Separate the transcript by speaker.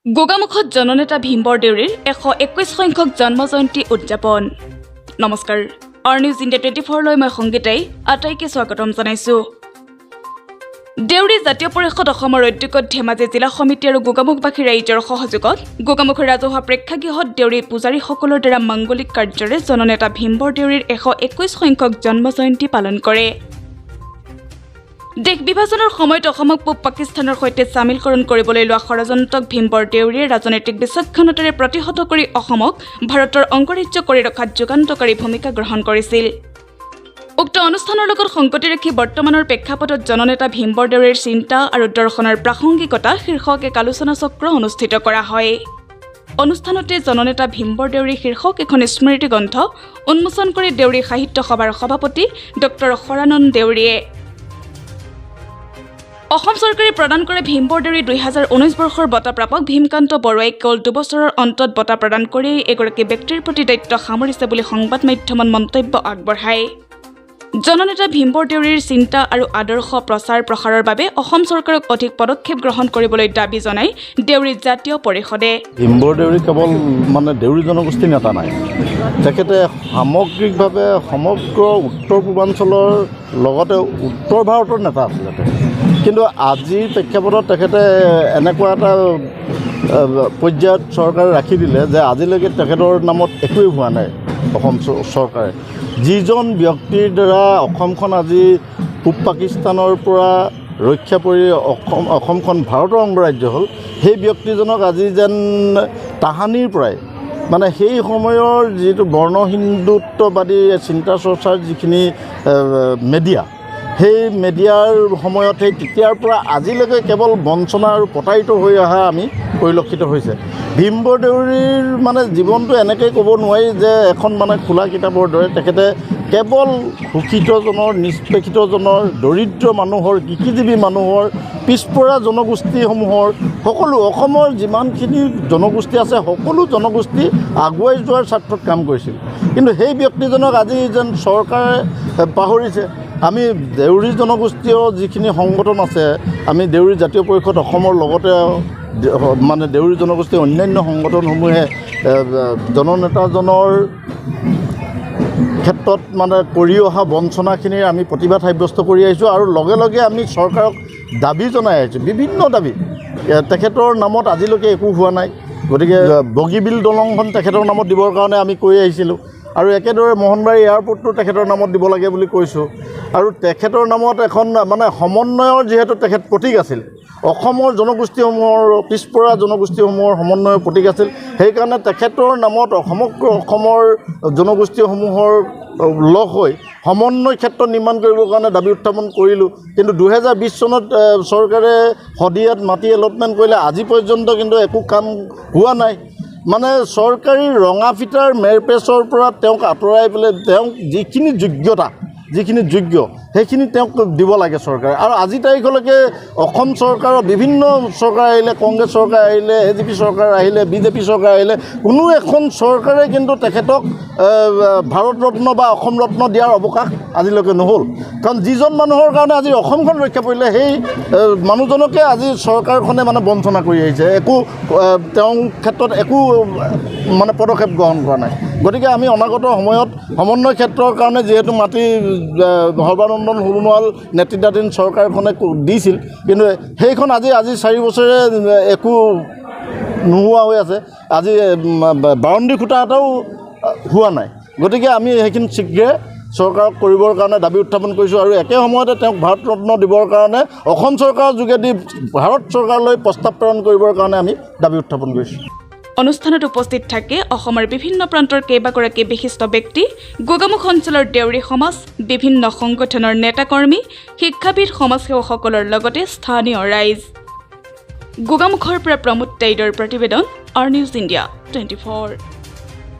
Speaker 1: গোগামুখত জননেতা ভীম বৰদেউৰীৰ 121 সংখ্যক জন্ম জয়ন্তী উদযাপন। নমস্কাৰ, আৰ নিউজ ইণ্ডিয়া 24লৈ মই সংগীতাই আটাইকে স্বাগতম জনাইছো। দেউৰী জাতীয় পৰিষদ অসমৰ উদ্যোগত ধেমাজি জিলা সমিতি আৰু গোগামুখবাসী ৰাইজৰ সহযোগত গোগামুখৰ ৰাজহুৱা প্ৰেক্ষাগৃহত দেউৰী পূজাৰীসকলৰ দ্বাৰা মাংগলিক কাৰ্যৰে জননেতা ভীম বৰদেউৰীৰ 121 সংখ্যক জন্ম জয়ন্তী পালন কৰে। দেশ বিভাজনৰ সময়ত অসমক পূব পাকিস্তানৰ সৈতে চামিলকৰণ কৰিবলৈ লোৱা ষড়যন্ত্ৰক ভীম বৰদেউৰীয়ে ৰাজনৈতিক বিচক্ষণতাৰে প্ৰতিহত কৰি অসমক ভাৰতৰ অংগৰাজ্য কৰি ৰখাত যুগান্তকাৰী ভূমিকা গ্ৰহণ কৰিছিল। উক্ত অনুষ্ঠানৰ লগত সংগতি ৰাখি বৰ্তমানৰ প্ৰেক্ষাপটত জননেতা ভীম বৰদেউৰীৰ চিন্তা আৰু দৰ্শনৰ প্ৰাসংগিকতা শীৰ্ষক এক আলোচনা চক্ৰ অনুষ্ঠিত কৰা হয়। অনুষ্ঠানতে জননেতা ভীম বৰদেউৰী শীৰ্ষক এখন স্মৃতি গ্ৰন্থ উন্মোচন কৰি দেউৰী সাহিত্য সভাৰ সভাপতি ডক্টৰ শৰানন্দ দেউৰীয়ে অসম চৰকাৰে প্ৰদান কৰে ভীম বৰদেউৰী 2019 বৰ্ষৰ বঁটা প্ৰাপক ভীমকান্ত বৰুৱাই কেৱল 2 বছৰৰ অন্তত বঁটা প্ৰদান কৰি এগৰাকী ব্যক্তিৰ প্ৰতি দায়িত্ব সামৰিছে বুলি সংবাদ মাধ্যমত মন্তব্য আগবঢ়ায়। জননেতা ভীম বৰদেউৰীৰ চিন্তা আৰু আদৰ্শ প্ৰচাৰ প্ৰসাৰৰ বাবে অসম চৰকাৰক অধিক পদক্ষেপ গ্ৰহণ কৰিবলৈ দাবী জনাই দেউৰী জাতীয় পৰিষদে।
Speaker 2: ভীম বৰদেউৰী কেৱল দেউৰী জনগোষ্ঠীৰ নেতা নাই, তেখেতে সামগ্ৰিকভাৱে সমগ্ৰ উত্তৰ পূৰ্বাঞ্চলৰ লগতে উত্তৰ ভাৰতৰ নেতা আছিলে। কিন্তু আজিৰ প্ৰেক্ষাপটত তেখেতে এনেকুৱা এটা পৰ্যায়ত চৰকাৰে ৰাখি দিলে যে আজিলৈকে তেখেতৰ নামত একোৱেই হোৱা নাই। অসম চৰকাৰে যিজন ব্যক্তিৰ দ্বাৰা অসমখন আজি পূব পাকিস্তানৰ পৰা ৰক্ষা পৰি অসমখন ভাৰতৰ অংগৰাজ্য হ'ল, সেই ব্যক্তিজনক আজি যেন তাহানিৰ পৰাই সেই সময়ৰ যিটো বৰ্ণ হিন্দুত্ববাদী চিন্তা চৰ্চাৰ যিখিনি মেডিয়া, সেই মেডিয়াৰ সময়ত তেতিয়াৰ পৰা আজিলৈকে কেৱল বঞ্চনা আৰু প্ৰতাৰিত হৈ অহা আমি পৰিলক্ষিত হৈছে। ভীম বৰদেউৰীৰ জীৱনটো এনেকৈ ক'ব নোৱাৰি যে এখন খোলা কিতাপৰ দৰে। তেখেতে কেৱল শোষিতজনৰ, নিষ্পেষিতজনৰ, দৰিদ্ৰ মানুহৰ, কৃষিজীৱী মানুহৰ, পিছপৰা জনগোষ্ঠীসমূহৰ সকলো অসমৰ যিমানখিনি জনগোষ্ঠী আছে সকলো জনগোষ্ঠী আগুৱাই যোৱাৰ স্বাৰ্থত কাম কৰিছিল। কিন্তু সেই ব্যক্তিজনক আজি যেন চৰকাৰে পাহৰিছে। আমি দেউৰী জনগোষ্ঠীয় যিখিনি সংগঠন আছে, আমি দেউৰী জাতীয় পৰিষদ অসমৰ লগতে দেউৰী জনগোষ্ঠীৰ অন্যান্য সংগঠনসমূহে জননেতাজনৰ ক্ষেত্ৰত কৰি অহা বঞ্চনাখিনিৰ আমি প্ৰতিবাদ সাব্যস্ত কৰি আহিছোঁ আৰু লগে লগে আমি চৰকাৰক দাবী জনাই আহিছোঁ, বিভিন্ন দাবী। তেখেতৰ নামত আজিলৈকে একো হোৱা নাই, গতিকে বগীবিল দলংখন তেখেতৰ নামত দিবৰ কাৰণে আমি কৈ আহিছিলোঁ আৰু একেদৰে মোহনবাৰী এয়াৰপৰ্টটো তেখেতৰ নামত দিব লাগে বুলি কৈছোঁ। আৰু তেখেতৰ নামত এখন সমন্বয়ৰ যিহেতু তেখেত প্ৰতীক আছিল, অসমৰ জনগোষ্ঠীসমূহৰ, পিছপৰা জনগোষ্ঠীসমূহৰ সমন্বয়ৰ প্ৰতীক আছিল, সেইকাৰণে তেখেতৰ নামত সমগ্ৰ অসমৰ জনগোষ্ঠীসমূহৰ লগ হৈ সমন্বয় ক্ষেত্ৰ নিৰ্মাণ কৰিবৰ কাৰণে দাবী উত্থাপন কৰিলোঁ। কিন্তু 2020 চনত চৰকাৰে শদিয়াত মাটি এলটমেণ্ট কৰিলে, আজি পৰ্যন্ত কিন্তু একো কাম হোৱা নাই। চৰকাৰী ৰঙা ফিটাৰ মেৰপেচৰ পৰা তেওঁক আঁতৰাই পেলাই তেওঁক যিখিনি যোগ্য সেইখিনি তেওঁক দিব লাগে চৰকাৰে। আৰু আজি তাৰিখলৈকে অসম চৰকাৰৰ বিভিন্ন চৰকাৰ আহিলে, কংগ্ৰেছ চৰকাৰ আহিলে, AJP চৰকাৰ আহিলে, BJP চৰকাৰ আহিলে, কোনো এখন চৰকাৰে কিন্তু তেখেতক ভাৰত ৰত্ন বা অসম ৰত্ন দিয়াৰ অৱকাশ আজিলৈকে নহ'ল। কাৰণ যিজন মানুহৰ কাৰণে আজি অসমখন ৰক্ষা পৰিলে, সেই মানুহজনকে আজি চৰকাৰখনে বঞ্চনা কৰি আহিছে, একো তেওঁৰ ক্ষেত্ৰত একো পদক্ষেপ গ্ৰহণ কৰা নাই। গতিকে আমি অনাগত সময়ত সমন্বয় ক্ষেত্ৰৰ কাৰণে যিহেতু মাটি সৰ্বানন্দ সোণোৱাল নেতৃত্বাধীন চৰকাৰখনে দিছিল, কিন্তু সেইখন আজি 4 বছৰে একো নোহোৱা হৈ আছে। আজি বাউণ্ডৰী খুঁটা এটাও হোৱা নাই। গতিকে আমি সেইখিনি শীঘ্ৰে চৰকাৰক কৰিবৰ কাৰণে দাবী উত্থাপন কৰিছোঁ আৰু একে সময়তে তেওঁক ভাৰত ৰত্ন দিবৰ কাৰণে অসম চৰকাৰৰ যোগেদি ভাৰত চৰকাৰলৈ প্ৰস্তাৱ প্ৰেৰণ কৰিবৰ কাৰণে আমি দাবী উত্থাপন কৰিছোঁ।
Speaker 1: অনুষ্ঠানত উপস্থিত থাকে অসমৰ বিভিন্ন প্ৰান্তৰ কেইবাগৰাকী বিশিষ্ট ব্যক্তি, গোগামুখ অঞ্চলৰ দেউৰী সমাজ, বিভিন্ন সংগঠনৰ নেতাকৰ্মী, শিক্ষাবিদ, সমাজসেৱকসকলৰ লগতে স্থানীয় ৰাইজ। গোগামুখৰ পৰা প্ৰমোদ টাইডৰ প্ৰতিবেদন, আৰ নিউজ ইণ্ডিয়া 24।